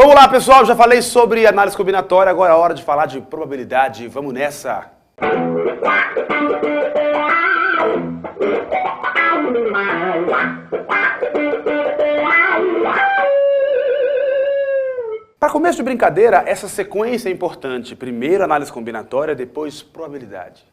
Vamos lá, pessoal, já falei sobre análise combinatória, agora é a hora de falar de probabilidade. Vamos nessa! Para começo de brincadeira, essa sequência é importante. Primeiro análise combinatória, depois probabilidade.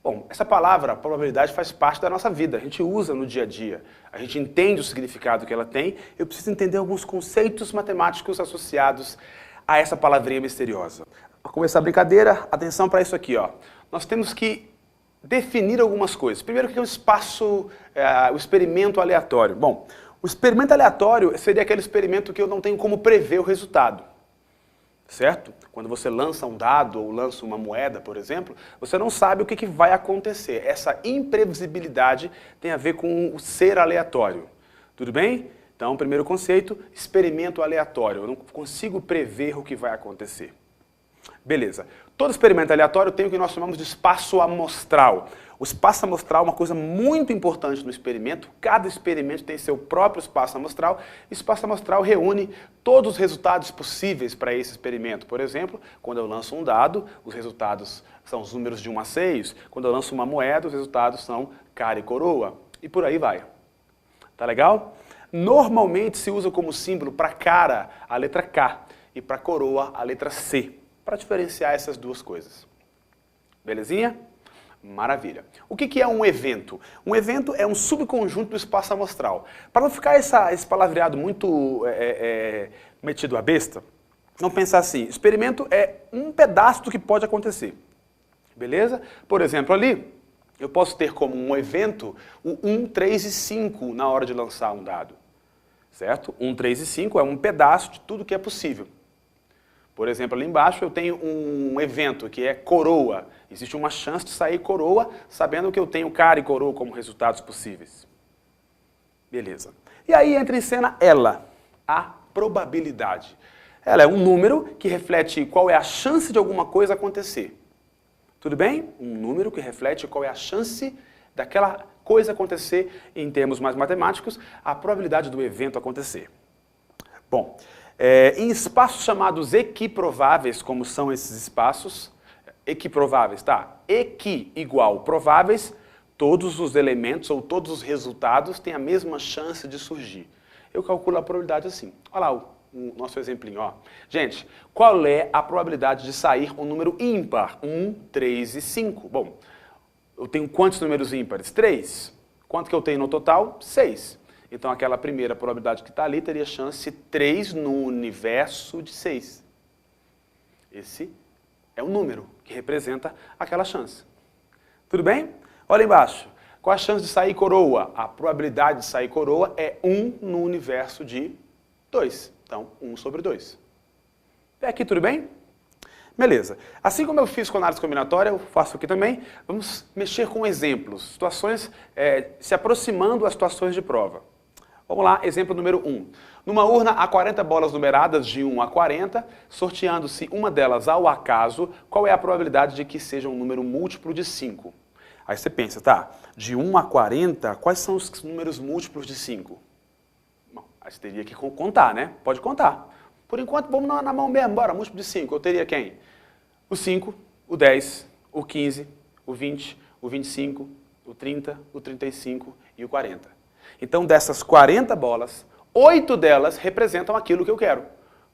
Bom, essa palavra, probabilidade, faz parte da nossa vida, a gente usa no dia a dia, a gente entende o significado que ela tem, eu preciso entender alguns conceitos matemáticos associados a essa palavrinha misteriosa. Para começar a brincadeira, atenção para isso aqui, ó. Nós temos que definir algumas coisas. Primeiro, o que é o experimento aleatório? Bom, o experimento aleatório seria aquele experimento que eu não tenho como prever o resultado. Certo? Quando você lança um dado ou lança uma moeda, por exemplo, você não sabe o que vai acontecer. Essa imprevisibilidade tem a ver com o ser aleatório. Tudo bem? Então, primeiro conceito, experimento aleatório. Eu não consigo prever o que vai acontecer. Beleza. Todo experimento aleatório tem o que nós chamamos de espaço amostral. O espaço amostral é uma coisa muito importante no experimento. Cada experimento tem seu próprio espaço amostral. O espaço amostral reúne todos os resultados possíveis para esse experimento. Por exemplo, quando eu lanço um dado, os resultados são os números de 1 a 6. Quando eu lanço uma moeda, os resultados são cara e coroa. E por aí vai. Tá legal? Normalmente se usa como símbolo para cara a letra K e para coroa a letra C, para diferenciar essas duas coisas. Belezinha? Maravilha. O que é um evento? Um evento é um subconjunto do espaço amostral. Para não ficar esse palavreado muito metido à besta, vamos pensar assim, experimento é um pedaço do que pode acontecer. Beleza? Por exemplo, ali, eu posso ter como um evento o 1, 3 e 5 na hora de lançar um dado. Certo? 1, 3 e 5 é um pedaço de tudo que é possível. Por exemplo, ali embaixo eu tenho um evento que é coroa. Existe uma chance de sair coroa, sabendo que eu tenho cara e coroa como resultados possíveis. Beleza. E aí entra em cena ela, a probabilidade. Ela é um número que reflete qual é a chance de alguma coisa acontecer. Tudo bem? Um número que reflete qual é a chance daquela coisa acontecer, em termos mais matemáticos, a probabilidade do evento acontecer. Bom, em espaços chamados equiprováveis, como são esses espaços, equiprováveis, tá? Equi igual prováveis, todos os elementos ou todos os resultados têm a mesma chance de surgir. Eu calculo a probabilidade assim. Olha lá o nosso exemplinho, ó. Gente, qual é a probabilidade de sair um número ímpar? 1, 3 e 5. Bom, eu tenho quantos números ímpares? 3. Quanto que eu tenho no total? 6. Então, aquela primeira probabilidade que está ali teria chance 3 no universo de 6. Esse é o número que representa aquela chance. Tudo bem? Olha embaixo. Qual a chance de sair coroa? A probabilidade de sair coroa é 1 no universo de 2. Então, 1 sobre 2. Até aqui tudo bem? Beleza. Assim como eu fiz com análise combinatória, eu faço aqui também. Vamos mexer com exemplos, situações se aproximando às situações de prova. Vamos lá, exemplo número 1. Numa urna há 40 bolas numeradas de 1 a 40, sorteando-se uma delas ao acaso, qual é a probabilidade de que seja um número múltiplo de 5? Aí você pensa, tá, de 1 a 40, quais são os números múltiplos de 5? Bom, aí você teria que contar, né? Pode contar. Por enquanto, vamos na mão mesmo, bora, múltiplo de 5. Eu teria quem? O 5, o 10, o 15, o 20, o 25, o 30, o 35 e o 40. Então, dessas 40 bolas, 8 delas representam aquilo que eu quero.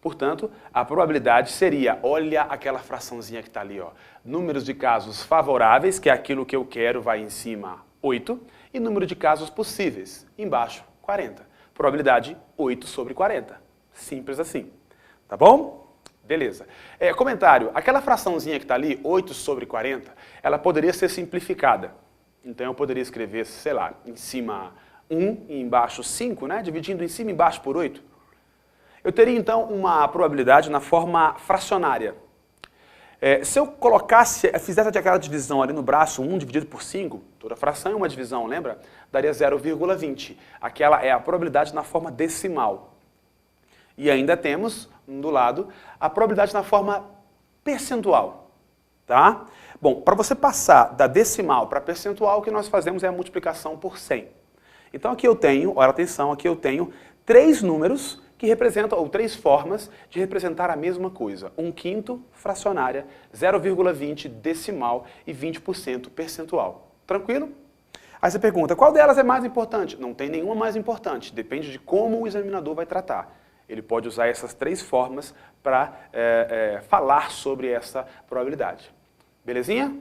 Portanto, a probabilidade seria, olha aquela fraçãozinha que está ali, ó, números de casos favoráveis, que é aquilo que eu quero, vai em cima 8, e número de casos possíveis, embaixo 40. Probabilidade 8 sobre 40. Simples assim. Tá bom? Beleza. Comentário, aquela fraçãozinha que está ali, 8 sobre 40, ela poderia ser simplificada. Então, eu poderia escrever, sei lá, em cima 1 e embaixo 5, né? Dividindo em cima e embaixo por 8. Eu teria, então, uma probabilidade na forma fracionária. Se eu fizesse aquela divisão ali no braço, 1 dividido por 5, toda fração é uma divisão, lembra? Daria 0,20. Aquela é a probabilidade na forma decimal. E ainda temos, do lado, a probabilidade na forma percentual. Tá? Bom, para você passar da decimal para percentual, o que nós fazemos é a multiplicação por 100. Então aqui eu tenho, olha atenção, aqui eu tenho 3 números que representam, ou 3 formas de representar a mesma coisa. 1/5 fracionária, 0,20 decimal e 20% percentual. Tranquilo? Aí você pergunta, qual delas é mais importante? Não tem nenhuma mais importante, depende de como o examinador vai tratar. Ele pode usar essas 3 formas para falar sobre essa probabilidade. Belezinha?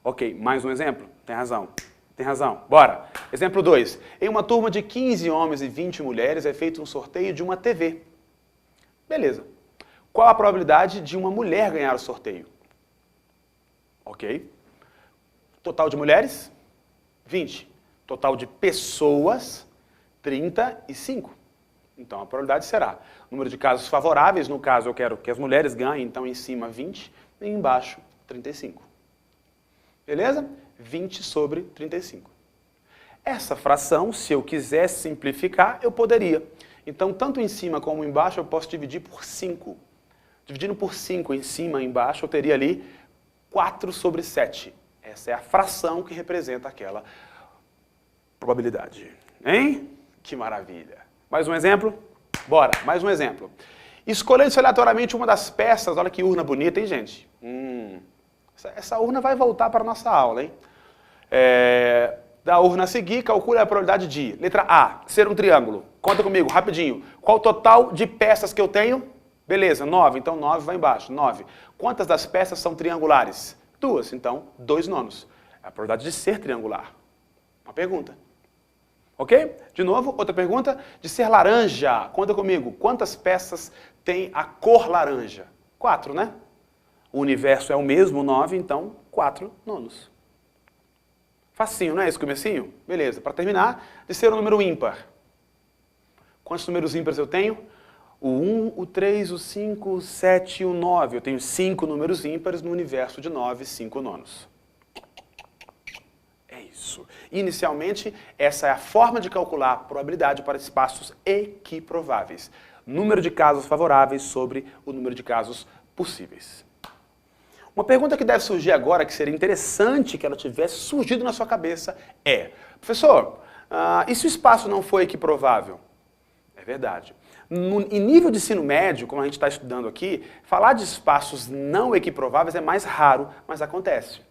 Ok, mais um exemplo? Tem razão. Tem razão. Bora. Exemplo 2. Em uma turma de 15 homens e 20 mulheres é feito um sorteio de uma TV. Beleza. Qual a probabilidade de uma mulher ganhar o sorteio? Ok. Total de mulheres? 20. Total de pessoas? 35. Então a probabilidade será número de casos favoráveis, no caso eu quero que as mulheres ganhem, então em cima 20 e embaixo 35. Beleza? 20 sobre 35. Essa fração, se eu quisesse simplificar, eu poderia. Então, tanto em cima como embaixo, eu posso dividir por 5. Dividindo por 5 em cima e embaixo, eu teria ali 4 sobre 7. Essa é a fração que representa aquela probabilidade. Hein? Que maravilha. Mais um exemplo? Bora, mais um exemplo. Escolhendo-se aleatoriamente uma das peças, olha que urna bonita, hein, gente? Essa urna vai voltar para a nossa aula, hein? Da urna a seguir, calcule a probabilidade de, letra A, ser um triângulo. Conta comigo, rapidinho. Qual o total de peças que eu tenho? Beleza, 9, então 9 vai embaixo, 9. Quantas das peças são triangulares? 2, então 2 nonos. É a probabilidade de ser triangular. Uma pergunta. Ok? De novo, outra pergunta. De ser laranja, conta comigo. Quantas peças tem a cor laranja? 4, né? O universo é o mesmo, 9, então 4 nonos. Facinho, não é esse comecinho? Beleza. Para terminar, de ser um número ímpar. Quantos números ímpares eu tenho? O 1, o 3, o 5, o 7 e o 9. Eu tenho 5 números ímpares no universo de 9, 5 nonos. É isso. Inicialmente, essa é a forma de calcular a probabilidade para espaços equiprováveis. Número de casos favoráveis sobre o número de casos possíveis. Uma pergunta que deve surgir agora, que seria interessante que ela tivesse surgido na sua cabeça, é: professor, e se o espaço não for equiprovável? É verdade. Em nível de ensino médio, como a gente está estudando aqui, falar de espaços não equiprováveis é mais raro, mas acontece.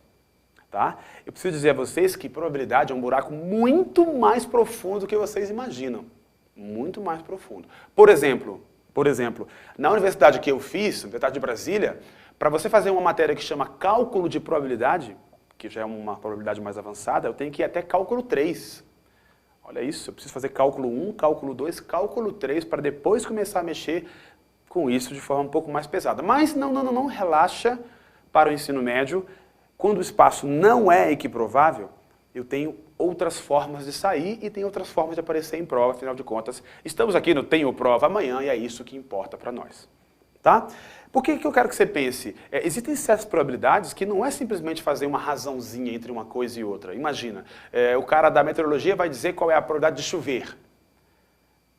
Tá? Eu preciso dizer a vocês que probabilidade é um buraco muito mais profundo do que vocês imaginam. Muito mais profundo. Por exemplo, na universidade que eu fiz, na Universidade de Brasília, para você fazer uma matéria que chama cálculo de probabilidade, que já é uma probabilidade mais avançada, eu tenho que ir até cálculo 3. Olha isso, eu preciso fazer cálculo 1, cálculo 2, cálculo 3, para depois começar a mexer com isso de forma um pouco mais pesada. Mas não, relaxa para o ensino médio. Quando o espaço não é equiprovável, eu tenho outras formas de sair e tem outras formas de aparecer em prova, afinal de contas, estamos aqui no Tenho Prova Amanhã e é isso que importa para nós. Tá? Por que eu quero que você pense? Existem certas probabilidades que não é simplesmente fazer uma razãozinha entre uma coisa e outra. Imagina, o cara da meteorologia vai dizer qual é a probabilidade de chover.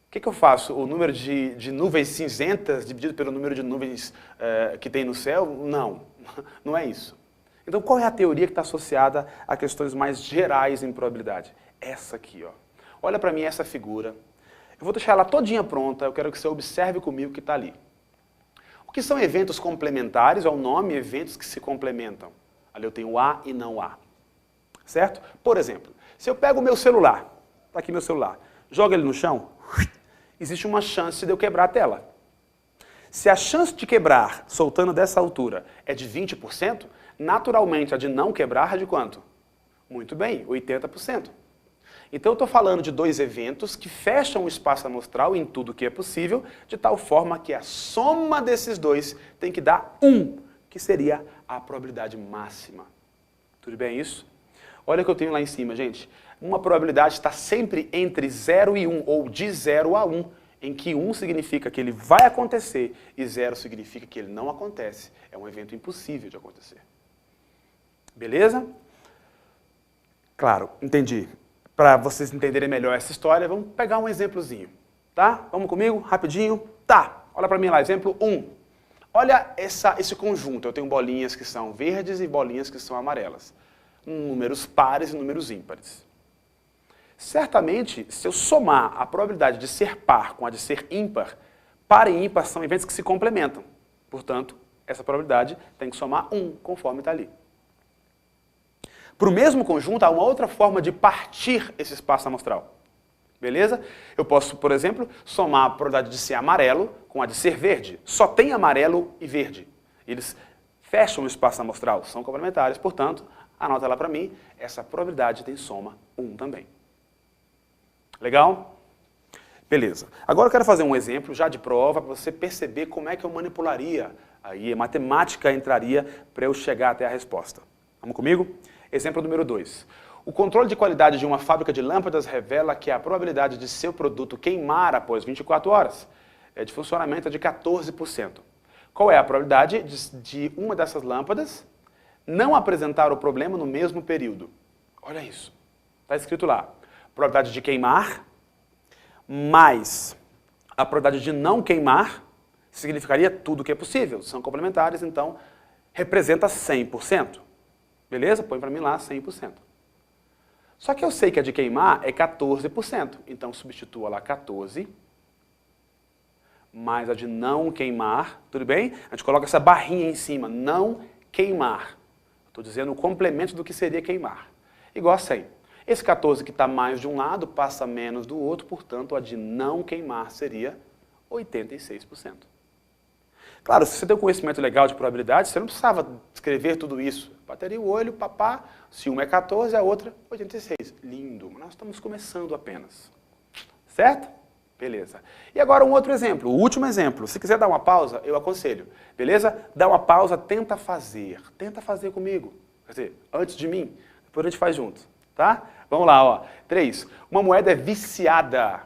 O que eu faço? O número de nuvens cinzentas dividido pelo número de nuvens que tem no céu? Não é isso. Então, qual é a teoria que está associada a questões mais gerais em probabilidade? Essa aqui, ó. Olha para mim essa figura. Eu vou deixar ela todinha pronta, eu quero que você observe comigo o que está ali. O que são eventos complementares? É o nome, eventos que se complementam. Ali eu tenho A e não A. Certo? Por exemplo, se eu pego o meu celular, está aqui meu celular, jogo ele no chão, existe uma chance de eu quebrar a tela. Se a chance de quebrar, soltando dessa altura, é de 20%, naturalmente a de não quebrar é de quanto? Muito bem, 80%. Então eu estou falando de 2 eventos que fecham o espaço amostral em tudo que é possível, de tal forma que a soma desses 2 tem que dar 1, que seria a probabilidade máxima. Tudo bem isso? Olha o que eu tenho lá em cima, gente. Uma probabilidade está sempre entre 0 e 1, ou de 0 a 1, em que 1 significa que ele vai acontecer e 0 significa que ele não acontece. É um evento impossível de acontecer. Beleza? Claro, entendi. Para vocês entenderem melhor essa história, vamos pegar um exemplozinho. Tá? Vamos comigo? Rapidinho. Tá. Olha para mim lá, exemplo 1. Olha esse conjunto. Eu tenho bolinhas que são verdes e bolinhas que são amarelas. Números pares e números ímpares. Certamente, se eu somar a probabilidade de ser par com a de ser ímpar, par e ímpar são eventos que se complementam. Portanto, essa probabilidade tem que somar 1, conforme está ali. Para o mesmo conjunto, há uma outra forma de partir esse espaço amostral. Beleza? Eu posso, por exemplo, somar a probabilidade de ser amarelo com a de ser verde. Só tem amarelo e verde. Eles fecham o espaço amostral, são complementares. Portanto, anota lá para mim, essa probabilidade tem soma 1 também. Legal? Beleza. Agora eu quero fazer um exemplo já de prova para você perceber como é que eu manipularia. Aí a matemática entraria para eu chegar até a resposta. Vamos comigo? Exemplo número 2. O controle de qualidade de uma fábrica de lâmpadas revela que a probabilidade de seu produto queimar após 24 horas de funcionamento é de 14%. Qual é a probabilidade de uma dessas lâmpadas não apresentar o problema no mesmo período? Olha isso. Está escrito lá. Probabilidade de queimar mais a probabilidade de não queimar significaria tudo que é possível. São complementares, então representa 100%. Beleza? Põe para mim lá 100%. Só que eu sei que a de queimar é 14%. Então substitua lá 14 mais a de não queimar. Tudo bem? A gente coloca essa barrinha em cima. Não queimar. Estou dizendo o complemento do que seria queimar. Igual a 100. Esse 14 que está mais de um lado passa menos do outro. Portanto, a de não queimar seria 86%. Claro, se você tem um conhecimento legal de probabilidade, você não precisava escrever tudo isso. Bateria o olho, papá, se uma é 14, a outra 86. Lindo, mas nós estamos começando apenas. Certo? Beleza. E agora um outro exemplo, o último exemplo. Se quiser dar uma pausa, eu aconselho. Beleza? Dá uma pausa, tenta fazer. Tenta fazer comigo. Quer dizer, antes de mim, depois a gente faz junto. Tá? Vamos lá, ó. 3. Uma moeda é viciada.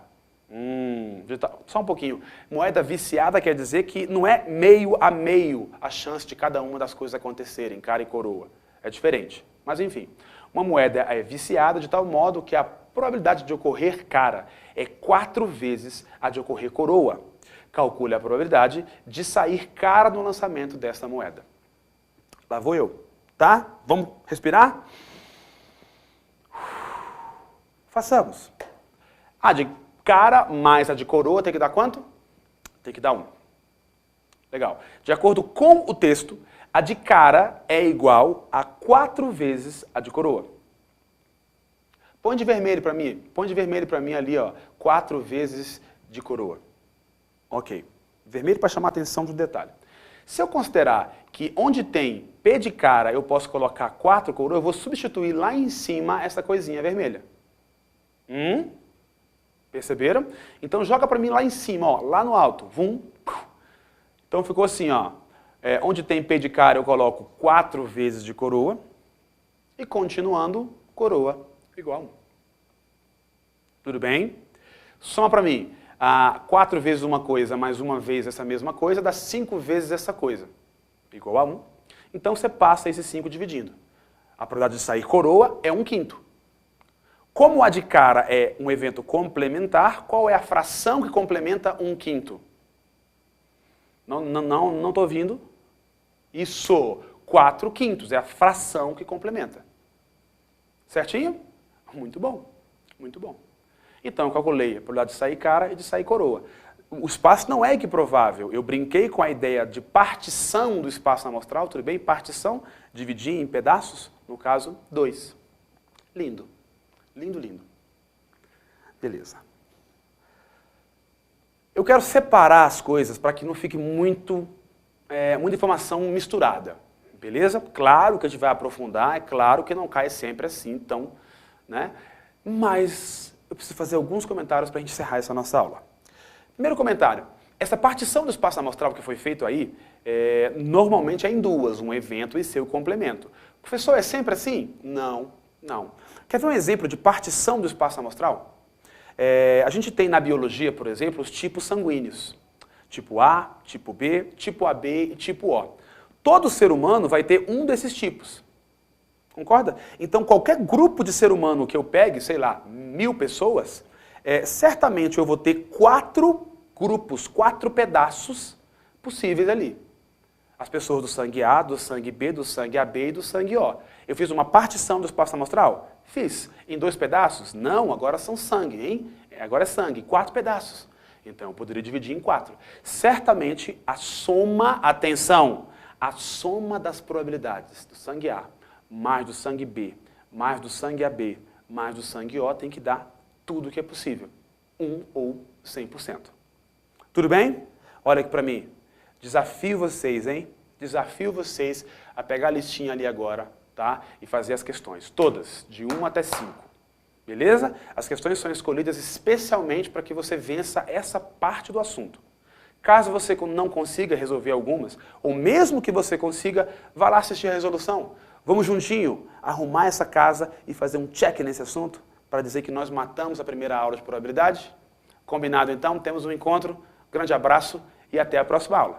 Só um pouquinho. Moeda viciada quer dizer que não é meio a meio a chance de cada uma das coisas acontecerem, cara e coroa. É diferente. Mas enfim, uma moeda é viciada de tal modo que a probabilidade de ocorrer cara é 4 vezes a de ocorrer coroa. Calcule a probabilidade de sair cara no lançamento dessa moeda. Lá vou eu, tá? Vamos respirar? Façamos. A de cara mais a de coroa tem que dar quanto? Tem que dar 1. Legal. De acordo com o texto, a de cara é igual a 4 vezes a de coroa. Põe de vermelho para mim. Põe de vermelho para mim ali, ó. 4 vezes de coroa. Ok. Vermelho para chamar a atenção do detalhe. Se eu considerar que onde tem P de cara eu posso colocar 4 coroa, eu vou substituir lá em cima essa coisinha vermelha. Perceberam? Então joga para mim lá em cima, ó, lá no alto. Vum. Então ficou assim, ó. Onde tem P de cara eu coloco 4 vezes de coroa. E continuando, coroa igual a 1. Tudo bem? Soma para mim. 4 vezes uma coisa mais uma vez essa mesma coisa dá 5 vezes essa coisa. Igual a 1. Então você passa esse 5 dividindo. A probabilidade de sair coroa é 1/5. Como a de cara é um evento complementar, qual é a fração que complementa 1/5? Não estou ouvindo. Isso, 4/5 é a fração que complementa. Certinho? Muito bom, muito bom. Então eu calculei a probabilidade de sair cara e de sair coroa. O espaço não é equiprovável. Eu brinquei com a ideia de partição do espaço amostral, tudo bem? Partição, dividir em pedaços, no caso, 2. Lindo. Lindo, lindo. Beleza. Eu quero separar as coisas para que não fique muita informação misturada. Beleza? Claro que a gente vai aprofundar, é claro que não cai sempre assim, então, né? Mas eu preciso fazer alguns comentários para a gente encerrar essa nossa aula. Primeiro comentário. Essa partição do espaço amostral que foi feito aí, normalmente é em duas, um evento e seu complemento. Professor, é sempre assim? Não, não. Quer ver um exemplo de partição do espaço amostral? A gente tem na biologia, por exemplo, os tipos sanguíneos. Tipo A, tipo B, tipo AB e tipo O. Todo ser humano vai ter um desses tipos. Concorda? Então, qualquer grupo de ser humano que eu pegue, sei lá, 1000 pessoas, certamente eu vou ter 4 grupos, 4 pedaços possíveis ali. as pessoas do sangue A, do sangue B, do sangue AB e do sangue O. Eu fiz uma partição do espaço amostral? Fiz. Em 2 pedaços? Não, agora são sangue, hein? Agora é sangue, 4 pedaços. Então eu poderia dividir em 4. Certamente a soma, atenção, a soma das probabilidades do sangue A, mais do sangue B, mais do sangue AB, mais do sangue O tem que dar tudo o que é possível. 1 ou 100%. Tudo bem? Olha aqui para mim. Desafio vocês, hein? Desafio vocês a pegar a listinha ali agora, tá? E fazer as questões, todas, de 1 até 5. Beleza? As questões são escolhidas especialmente para que você vença essa parte do assunto. Caso você não consiga resolver algumas, ou mesmo que você consiga, vá lá assistir a resolução. Vamos juntinho arrumar essa casa e fazer um check nesse assunto para dizer que nós matamos a primeira aula de probabilidade? Combinado então? Temos um encontro. Grande abraço e até a próxima aula.